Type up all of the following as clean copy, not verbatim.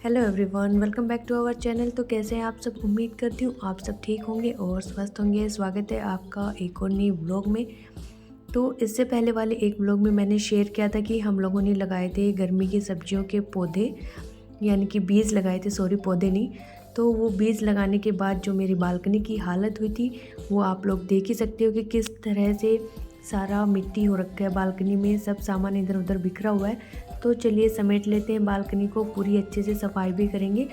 Hello everyone, welcome back to our channel. तो कैसे हैं आप सब? उम्मीद करती हूँ आप सब ठीक होंगे और स्वस्थ होंगे। स्वागत है आपका एक और नई व्लॉग में। तो इससे पहले वाले एक व्लॉग में मैंने शेयर किया था कि हम लोगों ने लगाए थे गर्मी की सब्जियों के पौधे, यानी कि बीज लगाए थे, सॉरी पौधे नहीं। तो वो बीज लगाने के बाद जो मेरी बालकनी की हालत हुई थी वो आप लोग देख ही सकते हो कि किस तरह से सारा मिट्टी हो रखा है बालकनी में, सब सामान इधर उधर बिखरा हुआ है। तो चलिए समेट लेते हैं बालकनी को, पूरी अच्छे से सफाई भी करेंगे।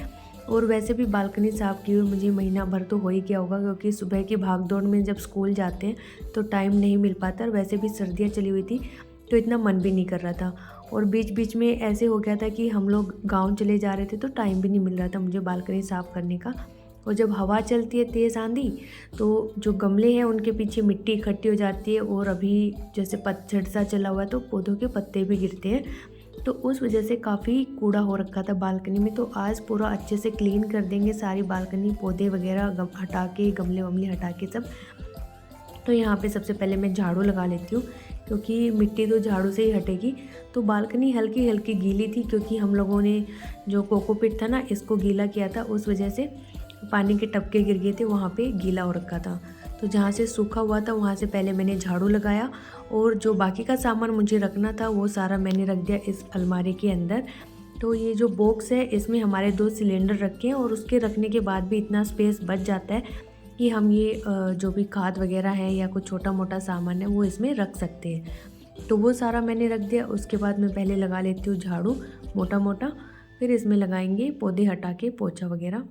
और वैसे भी बालकनी साफ़ किए हुए मुझे महीना भर तो हो ही गया होगा, क्योंकि सुबह की भाग दौड़ में जब स्कूल जाते हैं तो टाइम नहीं मिल पाता। और वैसे भी सर्दियाँ चली हुई थी तो इतना मन भी नहीं कर रहा था। और बीच बीच में ऐसे हो गया था कि हम लोग गाँव चले जा रहे थे तो टाइम भी नहीं मिल रहा था मुझे बालकनी साफ़ करने का। और जब हवा चलती है तेज़ आंधी तो जो गमले हैं उनके पीछे मिट्टी इकट्ठी हो जाती है। और अभी जैसे पतझड़ सा चला हुआ है तो पौधों के पत्ते भी गिरते हैं, तो उस वजह से काफ़ी कूड़ा हो रखा था बालकनी में। तो आज पूरा अच्छे से क्लीन कर देंगे सारी बालकनी, पौधे वगैरह हटा के, गमले वमले हटा के सब। तो यहाँ पे सबसे पहले मैं झाड़ू लगा लेती हूँ, क्योंकि मिट्टी तो झाड़ू से ही हटेगी। तो बालकनी हल्की हल्की गीली थी, क्योंकि हम लोगों ने जो कोकोपीट था ना इसको गीला किया था, उस वजह से पानी के टपके गिर गए थे, वहाँ पे गीला हो रखा था। तो जहाँ से सूखा हुआ था वहाँ से पहले मैंने झाड़ू लगाया। और जो बाकी का सामान मुझे रखना था वो सारा मैंने रख दिया इस अलमारी के अंदर। तो ये जो बॉक्स है इसमें हमारे 2 सिलेंडर रखे हैं, और उसके रखने के बाद भी इतना स्पेस बच जाता है कि हम ये जो भी खाद वगैरह है या कुछ छोटा मोटा सामान है वो इसमें रख सकते हैं। तो वो सारा मैंने रख दिया। उसके बाद मैं पहले लगा लेती हूँ झाड़ू मोटा मोटा, फिर इसमें लगाएंगे पौधे हटा के पोछा वगैरह।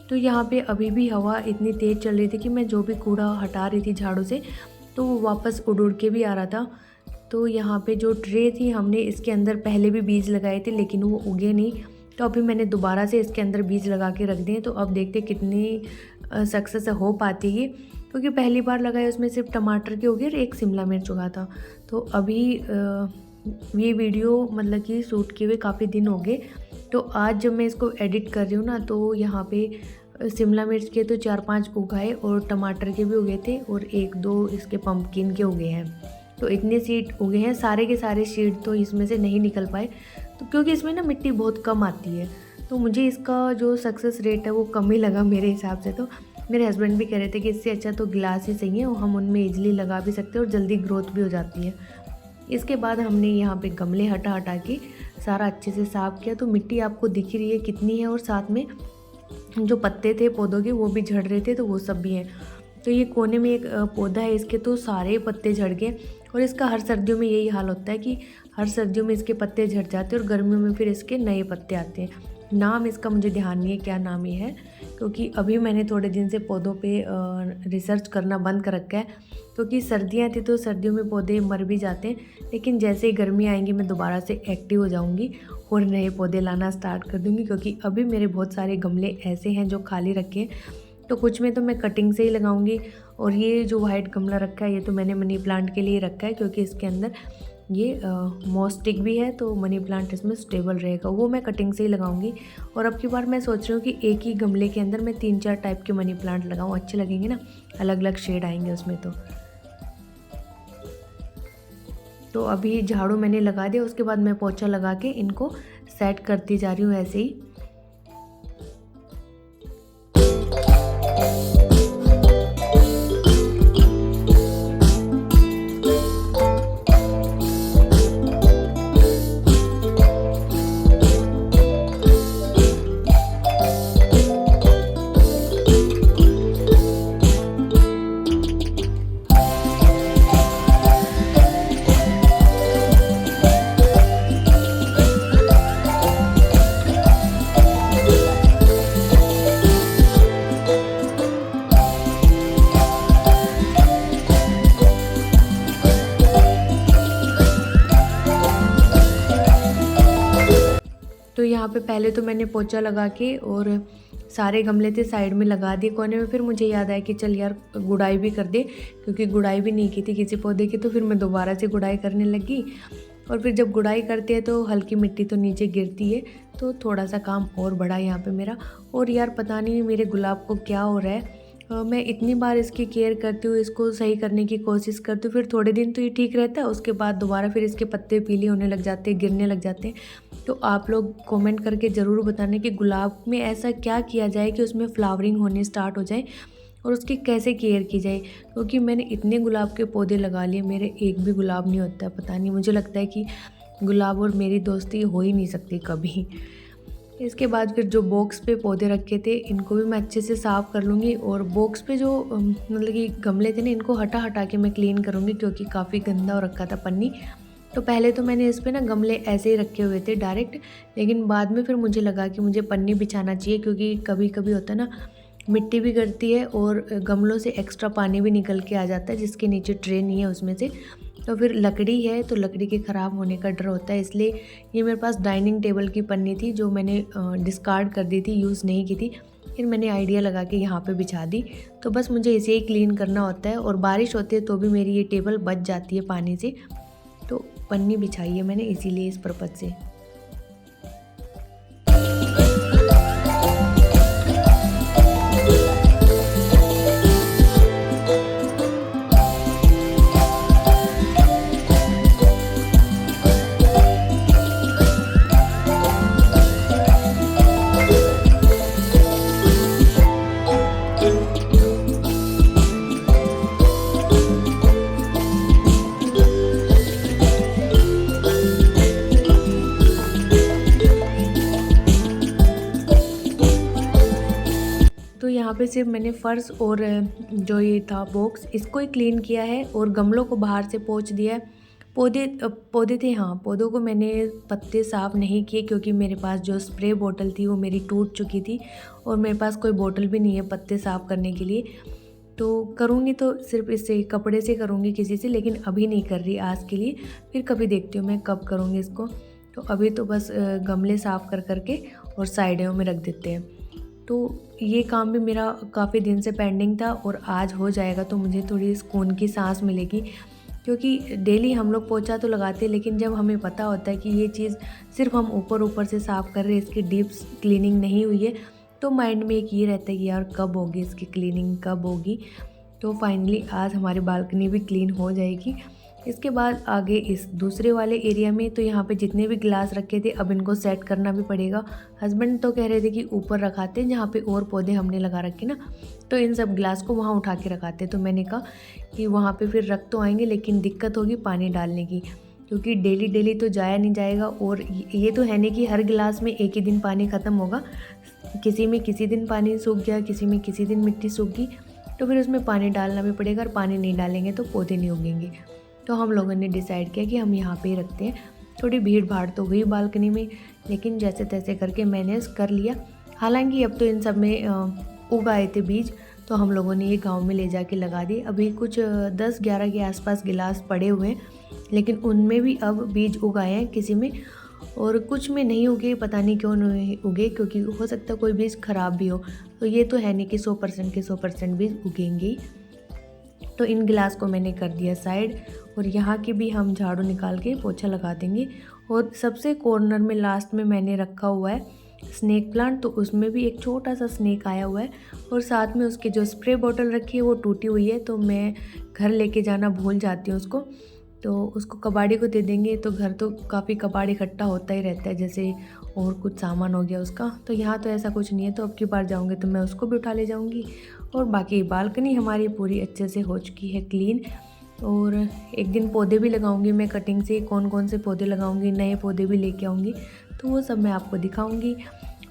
तो यहाँ पे अभी भी हवा इतनी तेज़ चल रही थी कि मैं जो भी कूड़ा हटा रही थी झाड़ू से तो वो वापस उड़ उड़ के भी आ रहा था। तो यहाँ पे जो ट्रे थी हमने इसके अंदर पहले भी बीज लगाए थे, लेकिन वो उगे नहीं। तो अभी मैंने दोबारा से इसके अंदर बीज लगा के रख दिए। तो अब देखते कितनी सक्सेस हो पाती है, क्योंकि पहली बार लगाए उसमें सिर्फ टमाटर के उगे और एक शिमला मिर्च उगा था। तो अभी ये वीडियो मतलब कि शूट किए हुए काफ़ी दिन हो गए। तो आज जब मैं इसको एडिट कर रही हूँ ना, तो यहाँ पे शिमला मिर्च के तो 4-5 उगाए और टमाटर के भी उगे थे, और 1-2 इसके पम्पकिन के उगे हैं। तो इतने सीड उगे हैं, सारे के सारे सीड तो इसमें से नहीं निकल पाए, तो क्योंकि इसमें ना मिट्टी बहुत कम आती है। तो मुझे इसका जो सक्सेस रेट है वो कम ही लगा मेरे हिसाब से। तो मेरे हस्बैंड भी कह रहे थे कि इससे अच्छा तो गिलास ही सही है, और हम उनमें ईजिली लगा भी सकते हैं और जल्दी ग्रोथ भी हो जाती है। इसके बाद हमने यहाँ पे गमले हटा हटा के सारा अच्छे से साफ़ किया। तो मिट्टी आपको दिख ही रही है कितनी है, और साथ में जो पत्ते थे पौधों के वो भी झड़ रहे थे, तो वो सब भी हैं। तो ये कोने में एक पौधा है, इसके तो सारे पत्ते झड़ गए। और इसका हर सर्दियों में यही हाल होता है कि हर सर्दियों में इसके पत्ते झड़ जाते हैं और गर्मियों में फिर इसके नए पत्ते आते हैं। नाम इसका मुझे ध्यान नहीं है क्या नाम ये है, क्योंकि अभी मैंने थोड़े दिन से पौधों पे रिसर्च करना बंद कर रखा है, क्योंकि सर्दियाँ थी तो सर्दियों में पौधे मर भी जाते हैं। लेकिन जैसे ही गर्मी आएंगी मैं दोबारा से एक्टिव हो जाऊंगी और नए पौधे लाना स्टार्ट कर दूंगी, क्योंकि अभी मेरे बहुत सारे गमले ऐसे हैं जो खाली रखे हैं। तो कुछ में तो मैं कटिंग से ही लगाऊंगी। और ये जो वाइट गमला रखा है ये तो मैंने मनी प्लांट के लिए रखा है, क्योंकि इसके अंदर ये मॉस्टिक भी है, तो मनी प्लांट इसमें स्टेबल रहेगा, वो मैं कटिंग से ही लगाऊंगी। और अब की बार मैं सोच रही हूँ कि एक ही गमले के अंदर मैं 3-4 टाइप के मनी प्लांट लगाऊँ, अच्छे लगेंगे ना, अलग अलग शेड आएंगे उसमें। तो अभी झाड़ू मैंने लगा दिया, उसके बाद मैं पोछा लगा के इनको सेट करती जा रही हूँ ऐसे ही। यहाँ पे पहले तो मैंने पोछा लगा के और सारे गमले थे साइड में लगा दिए कोने में। फिर मुझे याद आया कि चल यार गुड़ाई भी कर दे, क्योंकि गुड़ाई भी नहीं की थी किसी पौधे की। तो फिर मैं दोबारा से गुड़ाई करने लगी। और फिर जब गुड़ाई करते हैं तो हल्की मिट्टी तो नीचे गिरती है, तो थोड़ा सा काम और बढ़ा यहाँ पे मेरा। और यार पता नहीं मेरे गुलाब को क्या हो रहा है, मैं इतनी बार इसकी केयर करती हूँ, इसको सही करने की कोशिश करती हूँ, फिर थोड़े दिन तो ये ठीक रहता है, उसके बाद दोबारा फिर इसके पत्ते पीले होने लग जाते हैं, गिरने लग जाते हैं। तो आप लोग कमेंट करके ज़रूर बताना कि गुलाब में ऐसा क्या किया जाए कि उसमें फ्लावरिंग होने स्टार्ट हो जाए और उसकी कैसे केयर की जाए। क्योंकि मैंने इतने गुलाब के पौधे लगा लिए, मेरे एक भी गुलाब नहीं होता है। पता नहीं, मुझे लगता है कि गुलाब और मेरी दोस्ती हो ही नहीं सकती कभी। इसके बाद फिर जो बॉक्स पे पौधे रखे थे इनको भी मैं अच्छे से साफ़ कर लूँगी। और बॉक्स पे जो मतलब कि गमले थे ना, इनको हटा हटा के मैं क्लीन करूँगी, क्योंकि काफ़ी गंदा हो रखा था पन्नी। तो पहले तो मैंने इस पे ना गमले ऐसे ही रखे हुए थे डायरेक्ट, लेकिन बाद में फिर मुझे लगा कि मुझे पन्नी बिछाना चाहिए, क्योंकि कभी कभी होता है ना मिट्टी भी गिरती है और गमलों से एक्स्ट्रा पानी भी निकल के आ जाता है, जिसके नीचे ट्रे नहीं है उसमें से। तो फिर लकड़ी है तो लकड़ी के ख़राब होने का डर होता है, इसलिए ये मेरे पास डाइनिंग टेबल की पन्नी थी जो मैंने डिस्कार्ड कर दी थी, यूज़ नहीं की थी। फिर मैंने आइडिया लगा के यहाँ पे बिछा दी। तो बस मुझे इसे ही क्लीन करना होता है, और बारिश होती है तो भी मेरी ये टेबल बच जाती है पानी से। तो पन्नी बिछाई है मैंने इसीलिए, इस पर्पज़ से। तो यहाँ पे सिर्फ मैंने फ़र्श और जो ये था बॉक्स, इसको ही क्लीन किया है और गमलों को बाहर से पोंछ दिया है। पौधे थे, हाँ पौधों को मैंने पत्ते साफ़ नहीं किए, क्योंकि मेरे पास जो स्प्रे बोतल थी वो मेरी टूट चुकी थी और मेरे पास कोई बोतल भी नहीं है पत्ते साफ़ करने के लिए। तो करूँगी तो सिर्फ इससे कपड़े से करूँगी किसी से, लेकिन अभी नहीं कर रही आज के लिए, फिर कभी देखती हूँ मैं कब करूँगी इसको। तो अभी तो बस गमले साफ़ कर करके और साइडों में रख देते हैं। तो ये काम भी मेरा काफ़ी दिन से पेंडिंग था और आज हो जाएगा, तो मुझे थोड़ी सुकून की सांस मिलेगी। क्योंकि डेली हम लोग पोछा तो लगाते हैं, लेकिन जब हमें पता होता है कि ये चीज़ सिर्फ हम ऊपर ऊपर से साफ़ कर रहे हैं, इसकी डीप क्लीनिंग नहीं हुई है, तो माइंड में एक ये रहता है कि यार कब होगी इसकी क्लीनिंग, कब होगी। तो फाइनली आज हमारी बालकनी भी क्लीन हो जाएगी। इसके बाद आगे इस दूसरे वाले एरिया में, तो यहाँ पे जितने भी गिलास रखे थे अब इनको सेट करना भी पड़ेगा। हस्बैंड तो कह रहे थे कि ऊपर रखाते हैं जहाँ पे और पौधे हमने लगा रखे ना, तो इन सब गिलास को वहाँ उठा के रखाते। तो मैंने कहा कि वहाँ पे फिर रख तो आएंगे, लेकिन दिक्कत होगी पानी डालने की, क्योंकि डेली डेली तो जाया नहीं जाएगा। और ये तो है नहीं कि हर गिलास में एक ही दिन पानी ख़त्म होगा, किसी में किसी दिन पानी सूख गया, किसी में किसी दिन मिट्टी सूख गई, तो फिर उसमें पानी डालना भी पड़ेगा। और पानी नहीं डालेंगे तो पौधे नहीं उगेंगे। तो हम लोगों ने डिसाइड किया कि हम यहाँ पे ही रखते हैं। थोड़ी भीड़ भाड़ तो हुई बालकनी में, लेकिन जैसे तैसे करके मैनेज कर लिया। हालांकि अब तो इन सब में उग आए थे बीज, तो हम लोगों ने ये गांव में ले जाके लगा दिए। अभी कुछ 10-11 के आसपास गिलास पड़े हुए हैं, लेकिन उनमें भी अब बीज उग आए हैं किसी में, और कुछ में नहीं उगे। पता नहीं क्यों नहीं उगे, क्योंकि हो सकता है कोई बीज ख़राब भी हो। तो ये तो है नहीं कि 100% के 100% बीज उगेंगे। तो इन गिलास को मैंने कर दिया साइड, और यहाँ की भी हम झाड़ू निकाल के पोछा लगा देंगे। और सबसे कॉर्नर में लास्ट में मैंने रखा हुआ है स्नेक प्लांट, तो उसमें भी एक छोटा सा स्नेक आया हुआ है। और साथ में उसकी जो स्प्रे बोतल रखी है वो टूटी हुई है, तो मैं घर लेके जाना भूल जाती हूँ उसको, तो उसको कबाड़ी को दे देंगे। तो घर तो काफ़ी कबाड़ इकट्ठा होता ही रहता है, जैसे और कुछ सामान हो गया उसका। तो यहाँ तो ऐसा कुछ नहीं है, तो अब की बार जाऊँगी तो मैं उसको भी उठा ले जाऊँगी। और बाकी बालकनी हमारी पूरी अच्छे से हो चुकी है क्लीन। और एक दिन पौधे भी लगाऊंगी मैं कटिंग से, कौन कौन से पौधे लगाऊंगी, नए पौधे भी लेके आऊँगी, तो वो सब मैं आपको दिखाऊंगी।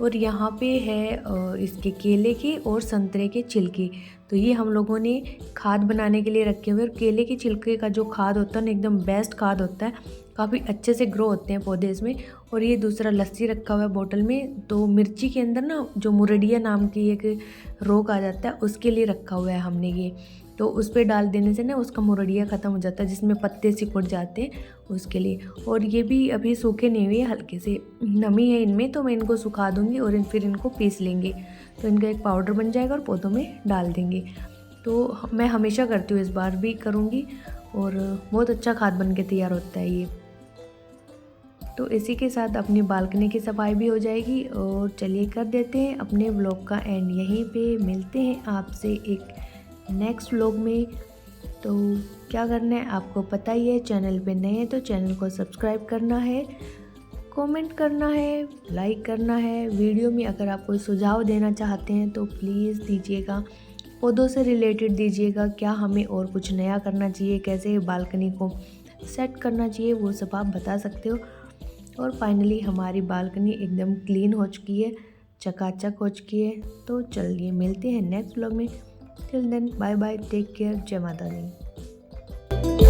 और यहाँ पे है इसके केले के और संतरे के छिलके, तो ये हम लोगों ने खाद बनाने के लिए रखे हुए। और केले के छिलके का जो खाद होता है ना, एकदम बेस्ट खाद होता है। काफ़ी अच्छे से ग्रो होते हैं पौधे इसमें। और ये दूसरा लस्सी रखा हुआ है बोतल में। तो मिर्ची के अंदर ना जो मुरडिया नाम की एक रोग आ जाता है उसके लिए रखा हुआ है हमने ये। तो उस पे डाल देने से ना उसका मुरडिया ख़त्म हो जाता है, जिसमें पत्ते सिकुड़ जाते हैं उसके लिए। और ये भी अभी सूखे नहीं हुए, हल्के से नमी है इनमें, तो मैं इनको सुखा दूँगी और फिर इनको पीस लेंगे, तो इनका एक पाउडर बन जाएगा और पौधों में डाल देंगे। तो मैं हमेशा करती हूँ, इस बार भी करूँगी और बहुत अच्छा खाद बन के तैयार होता है ये। तो इसी के साथ अपनी बालकनी की सफाई भी हो जाएगी। और चलिए कर देते हैं अपने व्लॉग का एंड यहीं पे। मिलते हैं आपसे एक नेक्स्ट व्लॉग में। तो क्या करना है आपको पता ही है, चैनल पे नए हैं तो चैनल को सब्सक्राइब करना है, कमेंट करना है, लाइक करना है। वीडियो में अगर आप कोई सुझाव देना चाहते हैं तो प्लीज़ दीजिएगा, पौधों से रिलेटेड दीजिएगा, क्या हमें और कुछ नया करना चाहिए, कैसे बालकनी को सेट करना चाहिए, वो सब आप बता सकते हो। और फाइनली हमारी बालकनी एकदम क्लीन हो चुकी है, चकाचक हो चुकी है। तो चलिए मिलते हैं नेक्स्ट व्लॉग में। Till then bye bye, take care, जय माता दी।